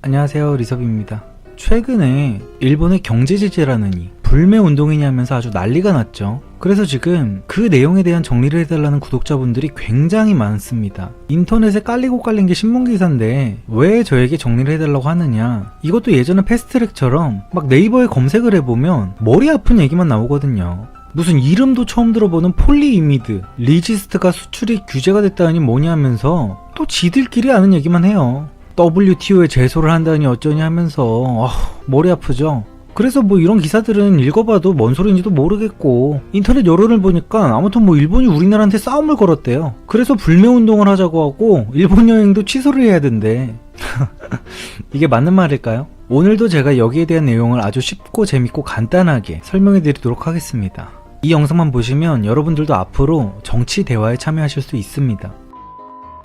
안녕하세요, 리섭입니다. 최근에 일본의 경제 제재라느니 불매운동이냐 하면서 아주 난리가 났죠. 그래서 지금 그 내용에 대한 정리를 해달라는 구독자분들이 굉장히 많습니다. 인터넷에 깔리고 깔린 게 신문기사인데 왜 저에게 정리를 해달라고 하느냐. 이것도 예전에 패스트트랙처럼 막 네이버에 검색을 해보면 머리 아픈 얘기만 나오거든요. 무슨 이름도 처음 들어보는 폴리이미드, 리지스트가 수출이 규제가 됐다니 뭐냐 하면서 또 지들끼리 아는 얘기만 해요. WTO에 제소를 한다니 어쩌냐 하면서 머리 아프죠. 그래서 뭐 이런 기사들은 읽어봐도 뭔 소리인지도 모르겠고, 인터넷 여론을 보니까 아무튼 뭐 일본이 우리나라한테 싸움을 걸었대요. 그래서 불매운동을 하자고 하고 일본 여행도 취소를 해야 된대. 이게 맞는 말일까요? 오늘도 제가 여기에 대한 내용을 아주 쉽고 재밌고 간단하게 설명해 드리도록 하겠습니다. 이 영상만 보시면 여러분들도 앞으로 정치 대화에 참여하실 수 있습니다.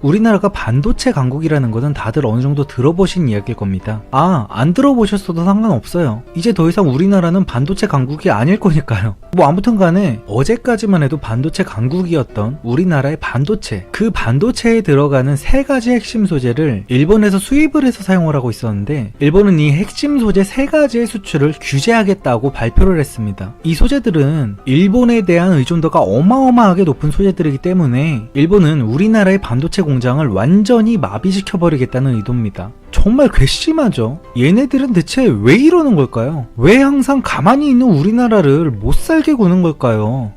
우리나라가 반도체 강국이라는 것은 다들 어느 정도 들어보신 이야기일 겁니다. 안 들어보셨어도 상관없어요. 이제 더 이상 우리나라는 반도체 강국이 아닐 거니까요. 뭐 아무튼 간에 어제까지만 해도 반도체 강국이었던 우리나라의 반도체, 그 반도체에 들어가는 세 가지 핵심 소재를 일본에서 수입을 해서 사용을 하고 있었는데, 일본은 이 핵심 소재 세 가지의 수출을 규제하겠다고 발표를 했습니다. 이 소재들은 일본에 대한 의존도가 어마어마하게 높은 소재들이기 때문에 일본은 우리나라의 반도체 공장을 완전히 마비시켜버리겠다는 의도입니다. 정말 괘씸하죠. 얘네들은 대체 왜 이러는 걸까요? 왜 항상 가만히 있는 우리나라를 못살게 구는 걸까요?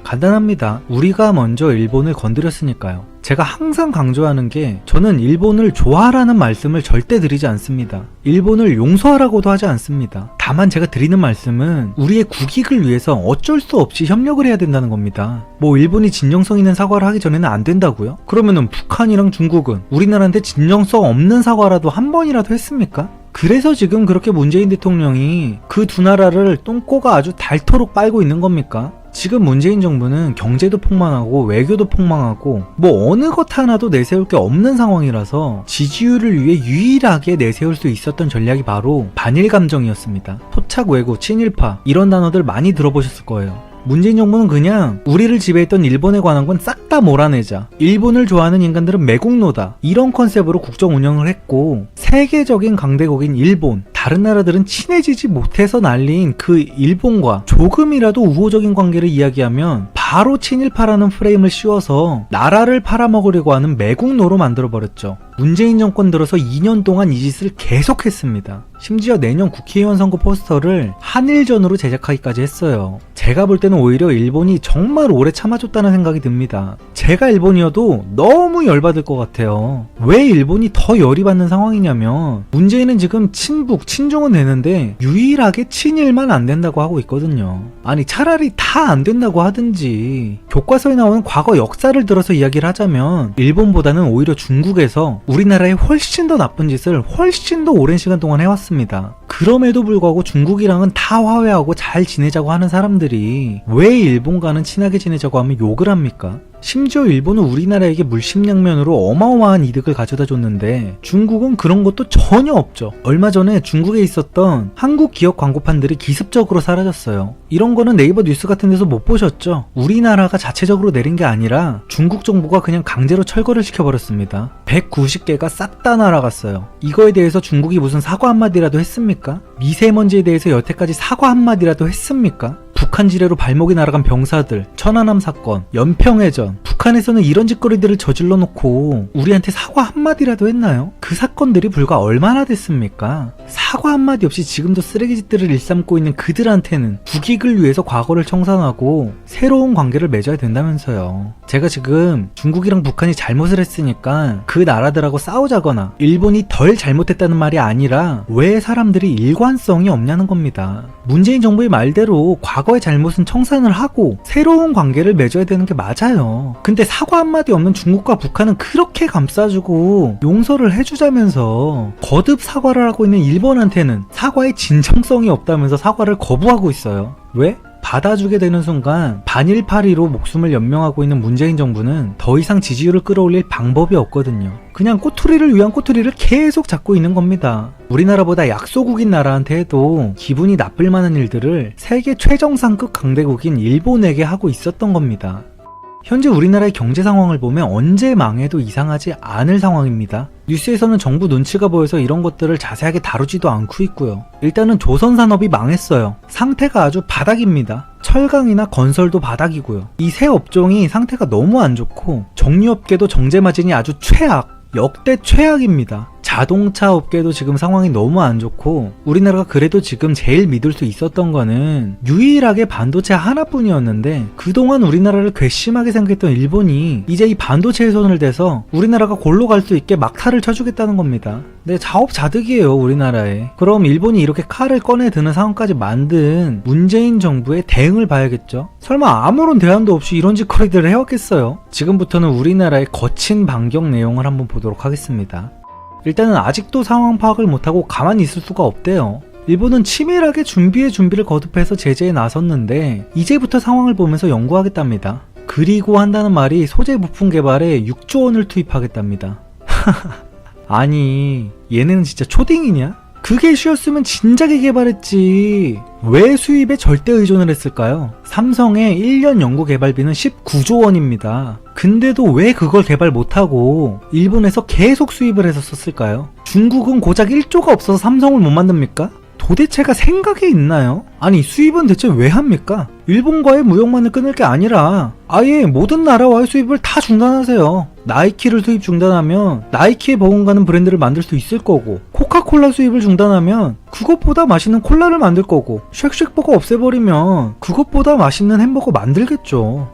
간단합니다. 우리가 먼저 일본을 건드렸으니까요. 제가 항상 강조하는 게, 저는 일본을 좋아하라는 말씀을 절대 드리지 않습니다. 일본을 용서하라고도 하지 않습니다. 다만 제가 드리는 말씀은 우리의 국익을 위해서 어쩔 수 없이 협력을 해야 된다는 겁니다. 뭐 일본이 진정성 있는 사과를 하기 전에는 안 된다고요? 그러면은 북한이랑 중국은 우리나라한테 진정성 없는 사과라도 한 번이라도 했습니까? 그래서 지금 그렇게 문재인 대통령이 그 두 나라를 똥꼬가 아주 닳도록 빨고 있는 겁니까? 지금 문재인 정부는 경제도 폭망하고 외교도 폭망하고 뭐 어느 것 하나도 내세울 게 없는 상황이라서 지지율을 위해 유일하게 내세울 수 있었던 전략이 바로 반일 감정이었습니다. 토착 외고, 친일파 이런 단어들 많이 들어보셨을 거예요. 문재인 정부는 그냥 우리를 지배했던 일본에 관한 건 싹 다 몰아내자, 일본을 좋아하는 인간들은 매국노다, 이런 컨셉으로 국정 운영을 했고, 세계적인 강대국인 일본, 다른 나라들은 친해지지 못해서 난리인 그 일본과 조금이라도 우호적인 관계를 이야기하면 바로 친일파라는 프레임을 씌워서 나라를 팔아먹으려고 하는 매국노로 만들어버렸죠. 문재인 정권 들어서 2년 동안 이 짓을 계속했습니다. 심지어 내년 국회의원 선거 포스터를 한일전으로 제작하기까지 했어요. 제가 볼 때는 오히려 일본이 정말 오래 참아줬다는 생각이 듭니다. 제가 일본이어도 너무 열받을 것 같아요. 왜 일본이 더 열이 받는 상황이냐면, 문재인은 지금 친북, 친중은 되는데 유일하게 친일만 안 된다고 하고 있거든요. 아니 차라리 다 안 된다고 하든지, 교과서에 나오는 과거 역사를 들어서 이야기를 하자면 일본보다는 오히려 중국에서 우리나라에 훨씬 더 나쁜 짓을 훨씬 더 오랜 시간 동안 해왔습니다. 그럼에도 불구하고 중국이랑은 다 화해하고 잘 지내자고 하는 사람들이 왜 일본과는 친하게 지내자고 하면 욕을 합니까? 심지어 일본은 우리나라에게 물심양면으로 어마어마한 이득을 가져다 줬는데 중국은 그런 것도 전혀 없죠. 얼마 전에 중국에 있었던 한국 기업 광고판들이 기습적으로 사라졌어요. 이런 거는 네이버 뉴스 같은 데서 못 보셨죠? 우리나라가 자체적으로 내린 게 아니라 중국 정부가 그냥 강제로 철거를 시켜버렸습니다. 190개가 싹 다 날아갔어요. 이거에 대해서 중국이 무슨 사과 한마디라도 했습니까? 미세먼지에 대해서 여태까지 사과 한마디라도 했습니까? 북한 지뢰로 발목이 날아간 병사들, 천안함 사건, 연평해전, 북한에서는 이런 짓거리들을 저질러 놓고 우리한테 사과 한마디라도 했나요? 그 사건들이 불과 얼마나 됐습니까? 사과 한마디 없이 지금도 쓰레기짓들을 일삼고 있는 그들한테는 국익을 위해서 과거를 청산하고 새로운 관계를 맺어야 된다면서요. 제가 지금 중국이랑 북한이 잘못을 했으니까 그 나라들하고 싸우자거나 일본이 덜 잘못했다는 말이 아니라 왜 사람들이 일관성이 없냐는 겁니다. 문재인 정부의 말대로 과거의 잘못은 청산을 하고 새로운 관계를 맺어야 되는 게 맞아요. 근데 사과 한마디 없는 중국과 북한은 그렇게 감싸주고 용서를 해주자면서 거듭 사과를 하고 있는 일본한테는 사과의 진정성이 없다면서 사과를 거부하고 있어요. 왜? 받아주게 되는 순간 반일파리로 목숨을 연명하고 있는 문재인 정부는 더 이상 지지율을 끌어올릴 방법이 없거든요. 그냥 꼬투리를 위한 꼬투리를 계속 잡고 있는 겁니다. 우리나라보다 약소국인 나라한테 해도 기분이 나쁠 만한 일들을 세계 최정상급 강대국인 일본에게 하고 있었던 겁니다. 현재 우리나라의 경제 상황을 보면 언제 망해도 이상하지 않을 상황입니다. 뉴스에서는 정부 눈치가 보여서 이런 것들을 자세하게 다루지도 않고 있고요. 일단은 조선산업이 망했어요. 상태가 아주 바닥입니다. 철강이나 건설도 바닥이고요. 이 세 업종이 상태가 너무 안 좋고 정유업계도 정제마진이 아주 최악, 역대 최악입니다. 자동차 업계도 지금 상황이 너무 안 좋고 우리나라가 그래도 지금 제일 믿을 수 있었던 거는 유일하게 반도체 하나뿐이었는데 그동안 우리나라를 괘씸하게 생각했던 일본이 이제 이 반도체에 손을 대서 우리나라가 골로 갈 수 있게 막타를 쳐주겠다는 겁니다. 네, 자업자득이에요 우리나라에. 그럼 일본이 이렇게 칼을 꺼내 드는 상황까지 만든 문재인 정부의 대응을 봐야겠죠. 설마 아무런 대안도 없이 이런 짓거리들을 해왔겠어요? 지금부터는 우리나라의 거친 반격 내용을 한번 보도록 하겠습니다. 일단은 아직도 상황 파악을 못하고 가만히 있을 수가 없대요. 일본은 치밀하게 준비를 거듭해서 제재에 나섰는데 이제부터 상황을 보면서 연구하겠답니다. 그리고 한다는 말이 소재 부품 개발에 6조 원을 투입하겠답니다. 아니 얘네는 진짜 초딩이냐? 그게 쉬웠으면 진작에 개발했지. 왜 수입에 절대 의존을 했을까요? 삼성의 1년 연구 개발비는 19조 원입니다. 근데도 왜 그걸 개발 못하고 일본에서 계속 수입을 해서 썼을까요? 중국은 고작 1조가 없어서 삼성을 못 만듭니까? 도대체가 생각이 있나요? 아니 수입은 대체 왜 합니까? 일본과의 무역만을 끊을 게 아니라 아예 모든 나라와의 수입을 다 중단하세요. 나이키를 수입 중단하면 나이키에 버금가는 브랜드를 만들 수 있을 거고, 코카콜라 수입을 중단하면 그것보다 맛있는 콜라를 만들 거고, 쉑쉑버거 없애버리면 그것보다 맛있는 햄버거 만들겠죠.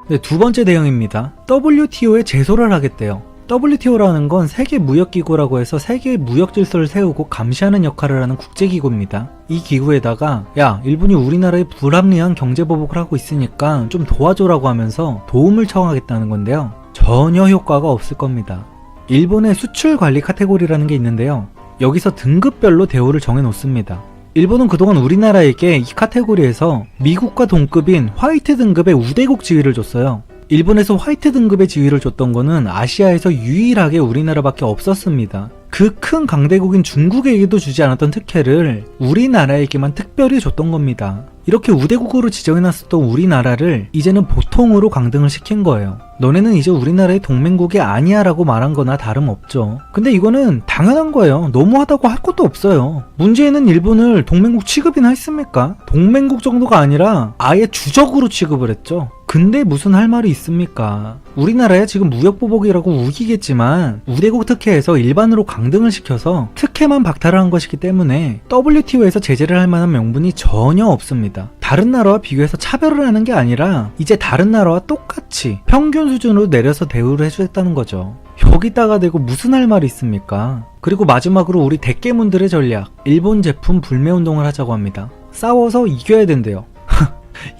네, 두 번째 대응입니다. WTO에 제소를 하겠대요. WTO라는 건 세계무역기구라고 해서 세계의 무역 질서를 세우고 감시하는 역할을 하는 국제기구입니다. 이 기구에다가 야, 일본이 우리나라에 불합리한 경제보복을 하고 있으니까 좀 도와줘라고 하면서 도움을 청하겠다는 건데요. 전혀 효과가 없을 겁니다. 일본의 수출관리 카테고리라는 게 있는데요. 여기서 등급별로 대우를 정해놓습니다. 일본은 그동안 우리나라에게 이 카테고리에서 미국과 동급인 화이트 등급의 우대국 지위를 줬어요. 일본에서 화이트 등급의 지위를 줬던 거는 아시아에서 유일하게 우리나라밖에 없었습니다. 그 큰 강대국인 중국에게도 주지 않았던 특혜를 우리나라에게만 특별히 줬던 겁니다. 이렇게 우대국으로 지정해놨었던 우리나라를 이제는 보통으로 강등을 시킨 거예요. 너네는 이제 우리나라의 동맹국이 아니야 라고 말한 거나 다름없죠. 근데 이거는 당연한 거예요. 너무하다고 할 것도 없어요. 문제는 일본을 동맹국 취급이나 했습니까? 동맹국 정도가 아니라 아예 주적으로 취급을 했죠. 근데 무슨 할 말이 있습니까? 우리나라야 지금 무역보복이라고 우기겠지만 우대국 특혜에서 일반으로 강등을 시켜서 특혜만 박탈을 한 것이기 때문에 WTO에서 제재를 할 만한 명분이 전혀 없습니다. 다른 나라와 비교해서 차별을 하는 게 아니라 이제 다른 나라와 똑같이 평균 수준으로 내려서 대우를 해주겠다는 거죠. 여기다가 대고 무슨 할 말이 있습니까? 그리고 마지막으로 우리 대깨문들의 전략, 일본 제품 불매운동을 하자고 합니다. 싸워서 이겨야 된대요.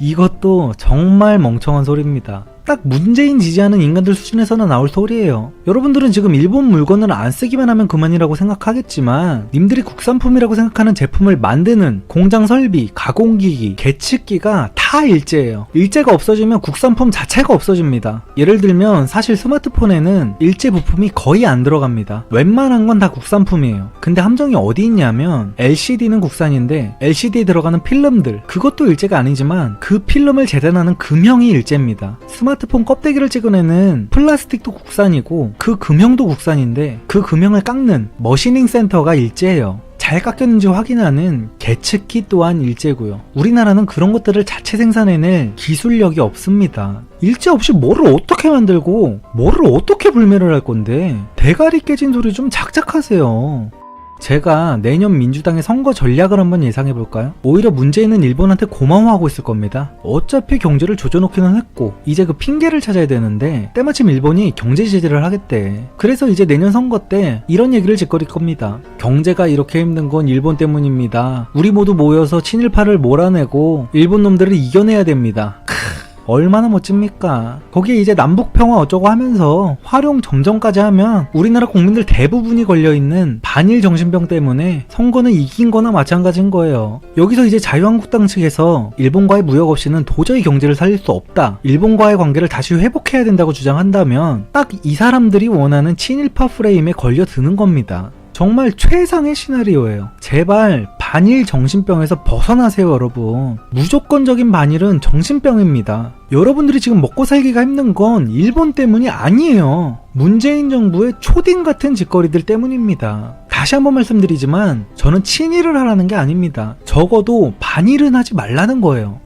이것도 정말 멍청한 소리입니다. 딱 문재인 지지하는 인간들 수준에서는 나올 소리예요. 여러분들은 지금 일본 물건을 안 쓰기만 하면 그만이라고 생각하겠지만 님들이 국산품이라고 생각하는 제품을 만드는 공장 설비, 가공기기, 계측기가 다 일제예요. 일제가 없어지면 국산품 자체가 없어집니다. 예를 들면 사실 스마트폰에는 일제 부품이 거의 안 들어갑니다. 웬만한 건 다 국산품이에요. 근데 함정이 어디 있냐면 LCD는 국산인데 LCD에 들어가는 필름들, 그것도 일제가 아니지만 그 필름을 재단하는 금형이 일제입니다. 스마트폰 껍데기를 찍어내는 플라스틱도 국산이고 그 금형도 국산인데 그 금형을 깎는 머시닝 센터가 일제예요. 잘 깎였는지 확인하는 계측기 또한 일제고요. 우리나라는 그런 것들을 자체 생산해낼 기술력이 없습니다. 일제 없이 뭐를 어떻게 만들고 뭐를 어떻게 불매를 할 건데 대가리 깨진 소리 좀 작작하세요. 제가 내년 민주당의 선거 전략을 한번 예상해볼까요? 오히려 문재인은 일본한테 고마워하고 있을 겁니다. 어차피 경제를 조져놓기는 했고 이제 그 핑계를 찾아야 되는데 때마침 일본이 경제 제재를 하겠대. 그래서 이제 내년 선거 때 이런 얘기를 짓거릴 겁니다. 경제가 이렇게 힘든 건 일본 때문입니다. 우리 모두 모여서 친일파를 몰아내고 일본 놈들을 이겨내야 됩니다. 얼마나 멋집니까? 거기에 이제 남북평화 어쩌고 하면서 활용 점정까지 하면 우리나라 국민들 대부분이 걸려있는 반일 정신병 때문에 선거는 이긴 거나 마찬가지인 거예요. 여기서 이제 자유한국당 측에서 일본과의 무역 없이는 도저히 경제를 살릴 수 없다, 일본과의 관계를 다시 회복해야 된다고 주장한다면 딱 이 사람들이 원하는 친일파 프레임에 걸려드는 겁니다. 정말 최상의 시나리오예요. 제발 반일 정신병에서 벗어나세요, 여러분. 무조건적인 반일은 정신병입니다. 여러분들이 지금 먹고 살기가 힘든 건 일본 때문이 아니에요. 문재인 정부의 초딩 같은 짓거리들 때문입니다. 다시 한번 말씀드리지만 저는 친일을 하라는 게 아닙니다. 적어도 반일은 하지 말라는 거예요.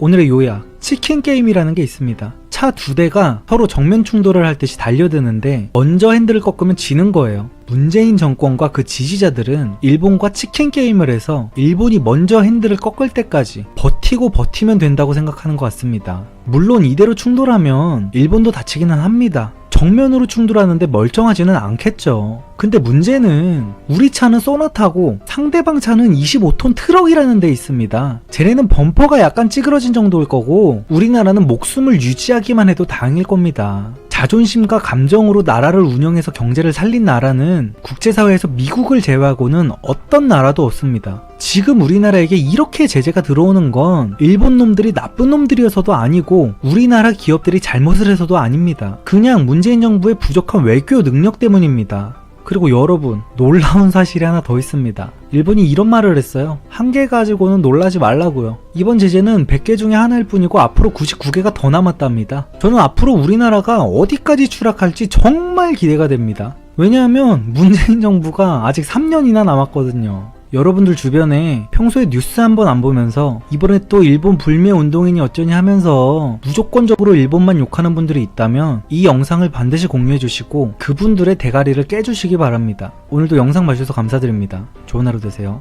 오늘의 요약, 치킨 게임이라는 게 있습니다. 차 두 대가 서로 정면 충돌을 할 듯이 달려드는데 먼저 핸들을 꺾으면 지는 거예요. 문재인 정권과 그 지지자들은 일본과 치킨 게임을 해서 일본이 먼저 핸들을 꺾을 때까지 버티면 된다고 생각하는 것 같습니다. 물론 이대로 충돌하면 일본도 다치기는 합니다. 정면으로 충돌하는데 멀쩡하지는 않겠죠. 근데 문제는 우리 차는 소나타고 상대방 차는 25톤 트럭이라는 데 있습니다. 쟤네는 범퍼가 약간 찌그러진 정도일 거고 우리나라는 목숨을 유지하기만 해도 다행일 겁니다. 자존심과 감정으로 나라를 운영해서 경제를 살린 나라는 국제사회에서 미국을 제외하고는 어떤 나라도 없습니다. 지금 우리나라에게 이렇게 제재가 들어오는 건 일본 놈들이 나쁜 놈들이어서도 아니고 우리나라 기업들이 잘못을 해서도 아닙니다. 그냥 문재인 정부의 부족한 외교 능력 때문입니다. 그리고 여러분, 놀라운 사실이 하나 더 있습니다. 일본이 이런 말을 했어요. 한 개 가지고는 놀라지 말라고요. 이번 제재는 100개 중에 하나일 뿐이고 앞으로 99개가 더 남았답니다. 저는 앞으로 우리나라가 어디까지 추락할지 정말 기대가 됩니다. 왜냐하면 문재인 정부가 아직 3년이나 남았거든요. 여러분들 주변에 평소에 뉴스 한번 안 보면서 이번에 또 일본 불매 운동인이 어쩌니 하면서 무조건적으로 일본만 욕하는 분들이 있다면 이 영상을 반드시 공유해 주시고 그분들의 대가리를 깨주시기 바랍니다. 오늘도 영상 봐주셔서 감사드립니다. 좋은 하루 되세요.